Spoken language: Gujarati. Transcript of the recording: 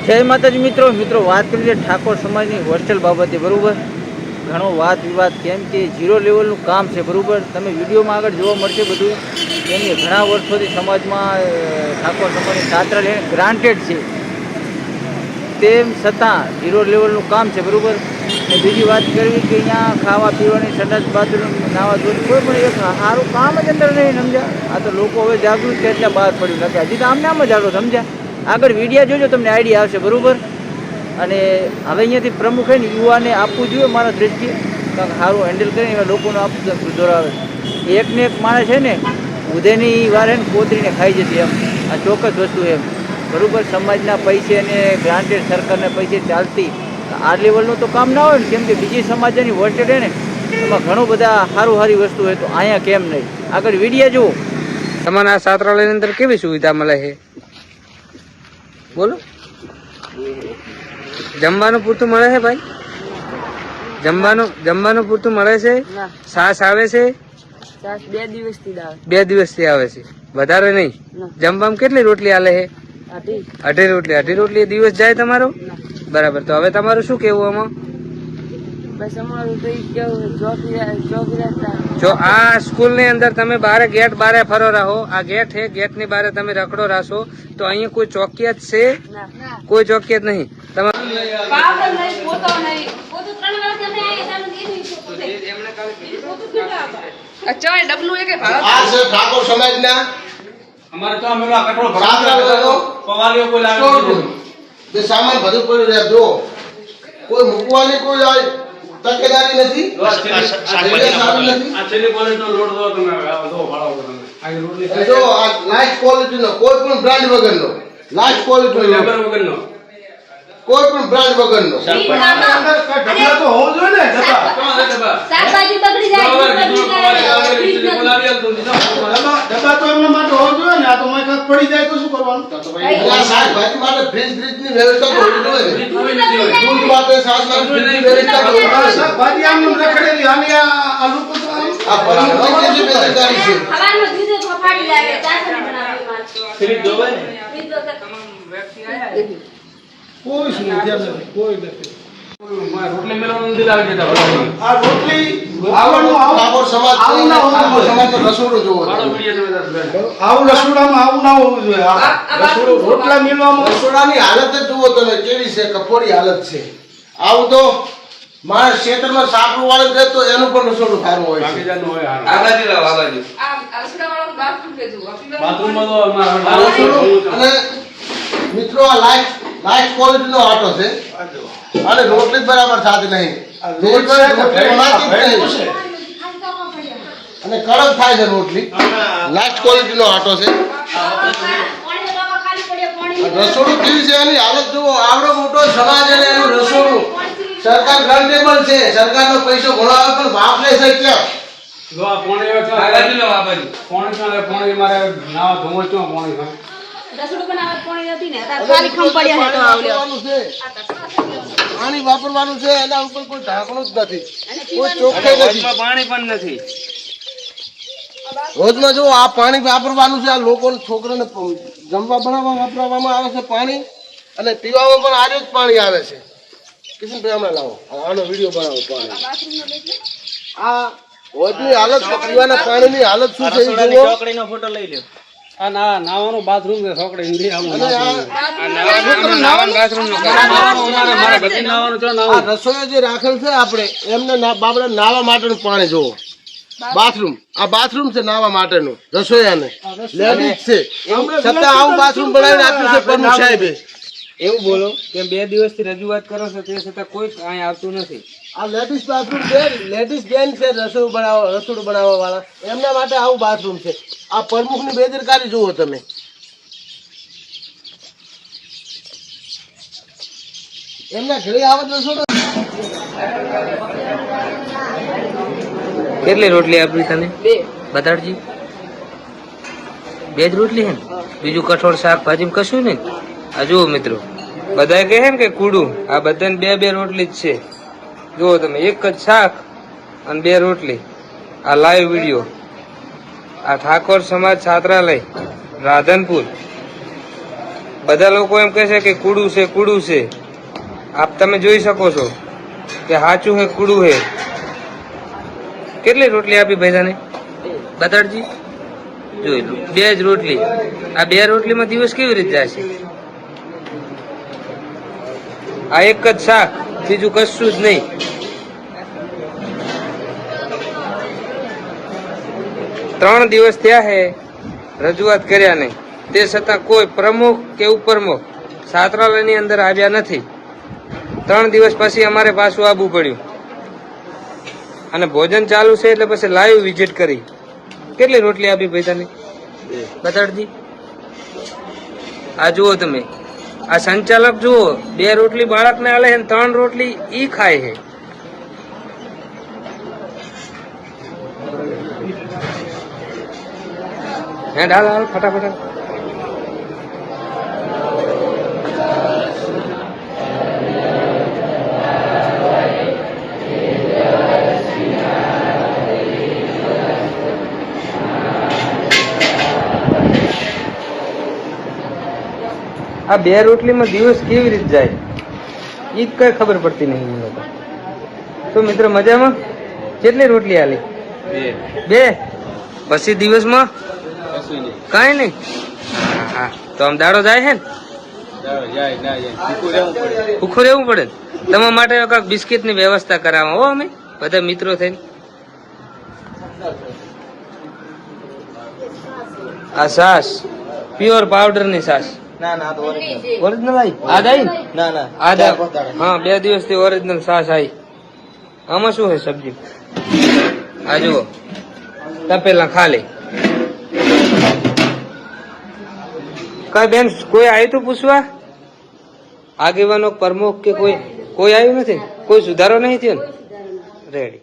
જય માતાજી મિત્રો વાત કરીએ ઠાકોર સમાજની હોસ્ટેલ બાબતે બરાબર. ઘણો વાદ વિવાદ કેમ કે 0 લેવલનું કામ છે બરાબર. તમે વિડીયોમાં આગળ જોવા મળશે બધું. એમને ઘણા વર્ષોથી સમાજમાં ઠાકોર સમાજની છાત્રાલય ગ્રાન્ટેડ છે, તેમ છતાં 0 લેવલનું કામ છે બરાબર. અને બીજી વાત કરવી કે અહીંયા ખાવા પીવાની સંડાસ બાથરૂમ નાવા ધોવાની કોઈ પણ એક સારું કામ જ અંદર નહીં, સમજ્યા. આ તો લોકો હવે જાગૃત છે એટલે બહાર પડ્યું નથી. હજી તો આમને આમ જ આગળ સમજ્યા. આગળ વિડીયા જોજો તમને આઈડિયા આવશે બરાબર. અને હવે અહીંયાથી પ્રમુખ ને યુવાને આપવું જોઈએ મારા દ્રષ્ટિએ, કારણ સારું હેન્ડલ કરીને એવા લોકોને આપવું દોરાવે. એકને એક માણસ છે ને ઉધેની વારે ને કોતરીને ખાઈ જશે એમ, આ ચોક્કસ વસ્તુ એમ બરાબર. સમાજના પૈસે અને ગ્રાન્ટેડ સરકારના પૈસે ચાલતી આ લેવલનું તો કામ ના હોય ને, કેમ કે બીજી સમાજની હોસ્ટેલ છે ને એમાં ઘણું બધા સારી વસ્તુ હોય, તો અહીંયા કેમ નહીં. આગળ વિડીયા જુઓ. તમારા આ છાત્રાલયની અંદર કેવી સુવિધા મળે છે બોલો? જમવાનું પૂરતું મળે છે ભાઈ? જમવાનું પૂરતું મળે છે? છાશ આવે છે? 2 દિવસથી આવે છે, વધારે નહીં. જમવામાં કેટલી રોટલી આલે છે? 2.5 રોટલી દિવસ જાય તમારો? બરાબર. તો હવે તમારું શું કેવું આમાં? જો આ સ્કૂલ ની અંદર તમે બારે ગેટ બારે ફરો રહો, આ ગેટ છે, ગેટ ની બારે તમે રખડો રાશો, તો અહીંયા કોઈ ચોકિયાત છે? કોઈ ચોકિયાત નહીં. ઠાકોર સમાજના અમારે તો સામાન બધું પડ્યું રહે. જો કોઈ મૂકવાની કોઈ તકેદારી નથી. જો આ લાસ્ટ ક્વોલિટી નો કોઈ પણ બ્રાન્ડ વગરનો, લાસ્ટ ક્વોલિટી વગરનો કોઈ પણ બ્રાન્ડ વગરનો તો હોવો જોઈએ ને. શાકભાજી બગડી જાય, ડબ્બા તો એમના માટે હોવો જોઈએ ને. આ તો મેં કાક પડી જાય તો શું કરવાનું? શાકભાજી માટે ફ્રીજ ની વ્યવસ્થા તો હોવી જોઈએ. દૂધ માટે શાકભાજી વ્યવસ્થા તો શાકભાજી આમ રખડેલી આની આ લોકો તો આ પરમની બેદરકારી છે. ખવાનું દૂધ ફફાડી લાગે, ચાસણી બનાવવી ફ્રીજ જોવે ને. તમામ વ્યક્તિ આયા કોઈ સુવિધા નથી, કોઈ નથી. રોટલી મેળવવાનું નથી લાગે છે. આ રોટલી આવવાનું ઠાકોર સમાજ રસોડું જોવો. આવું રસોડામાં આવું ના હોવું જોઈએ. રસોડું રોટલા મેળવામાં રસોડાની હાલત જ જુઓ તમે કેવી છે, કફોડી હાલત છે. આવું તો માણસ ક્ષેત્રમાં સાપરું વાળે જાય તો એનું પણ રસોડું સારું હોય છે. અને મિત્રો આ લાઈફ ક્વોલિટી નો આટો છે અને રોટલી બરાબર થતી નહીં, અને કડક થાય છે રોટલી. લાઈફ ક્વોલિટી નો આટો છે. રસોડું કેવી છે એની હાલત જુઓ. આવડો મોટો સમાજ અને એનું રસોડું સરકાર ગ્રાન્ટેબલ છે, સરકારનો પૈસો ઘણો આવે પણ વાપ લે છે ક્યાં? પાણી વાપરવાનું છે, એના ઉપર કોઈ ઢાંકણું જ નથી, કોઈ ચોખ્ખાઈ નથી, પાણી પણ નથી. રોજમાં જો આ પાણી વાપરવાનું છે. આ લોકો છોકરાને જમવા બનાવવા વાપરવામાં આવે છે પાણી, અને પીવામાં પણ આર્યું જ પાણી આવે છે. કિશનભાઈ હમણાં લાવો આનો વિડીયો બનાવો. પાણી આ રોજની હાલત, પીવાના પાણીની હાલત શું છે? ચોકડીનો ફોટો લઈ લ્યો. નાવાનું બાથરૂમ છે, રસોઈ જે રાખેલ છે આપણે એમને બાપડે નાવા માટેનું પાણી જોવો. બાથરૂમ, આ બાથરૂમ છે નાવા માટેનું, રસોઈયાને લેડીઝ છે, છતાં આવું બાથરૂમ બનાવીને આપ્યું છે પ્રમુખ સાહેબે. એવું બોલો કે 2 દિવસથી રજૂઆત કરો છો તે છતાં કોઈ અહીં આવતું નથી. આ લેડીઝ બાથરૂમ છે, લેડીઝ બેન છે રસોડું બનાવવા વાળા, એમના માટે આવું બાથરૂમ છે. આ પ્રમુખની બેદરકારી જુઓ તમે. એમના ઘરે આવત રસોડું. કેટલી રોટલી આપી તને? 2 બતાડજી. 2 જ રોટલી હે? બીજું કઠોળ શાકભાજી કશું નહીં? આ જુઓ મિત્રો, બધા કહે ને કે કુડું, આ બધાને 2 રોટલી જ છે. જુઓ તમે, એક જ શાક અને 2 રોટલી. આ લાઈવ વિડીયો. આ ઠાકોર સમાજ છાત્રાલય રાધનપુર બધા લોકો એમ કહે છે કે કૂડું છે કૂડું છે. આપ તમે જોઈ શકો છો કે સાચું હે કૂડું હે. કેટલી રોટલી આપી ભાઈજાને બતાડજી. જોઈ લો 2 જ રોટલી. આ 2 રોટલીમાં દિવસ કેવી રીતે જાય છે? આ એક જ શાક, બીજું કશું જ નહીં. ત્રણ દિવસ થયા હે રજૂઆત કર્યા નહીં, તે છતાં કોઈ પ્રમુખ કે ઉપપ્રમુખ છાત્રાલયની અંદર આવ્યા નથી. 3 દિવસ પછી અમારે પાછું આવવું પડ્યું અને ભોજન ચાલુ છે એટલે પછી લાઈવ વિઝિટ કરી. કેટલી રોટલી આપી ભાઈ તને બતાડજી. આ જુઓ તમે, આ સંચાલક જુઓ, 2 રોટલી બાળકને આલે છે 3 રોટલી ઈ ખાય છે. હે ડાલ હાલ ફટાફટ. આ 2 રોટલીમાં દિવસ કેવી રીતે જાય ઈ જ કઈ ખબર પડતી નહીં મને તો. તો મિત્ર મજામાં? કેટલી રોટલી આલી? 2. પછી દિવસમાં કઈ નહીં. હા તો આમ દાડો જાય છે ને? ભૂખું રહેવું પડે. તમારા માટે કાંઈક બિસ્કિટ ની વ્યવસ્થા કરાવો હો અમે બધા મિત્રો થઈને. આ છાસ પ્યોર પાવડર ની છાસ. ના ના તો ઓરિજિનલ આવી આ દઈ ના ના આ હા 2 દિવસથી ઓરિજિનલ છાસ આવી. આમાં શું છે સબ્જી? આ જુઓ તપેલા ખાલી. કઈ બેન કોઈ આવ્યું તું પૂછવા? આગેવાનો પ્રમુખ કે કોઈ આવ્યું નથી? કોઈ સુધારો નહીં થયો ને? રેડી.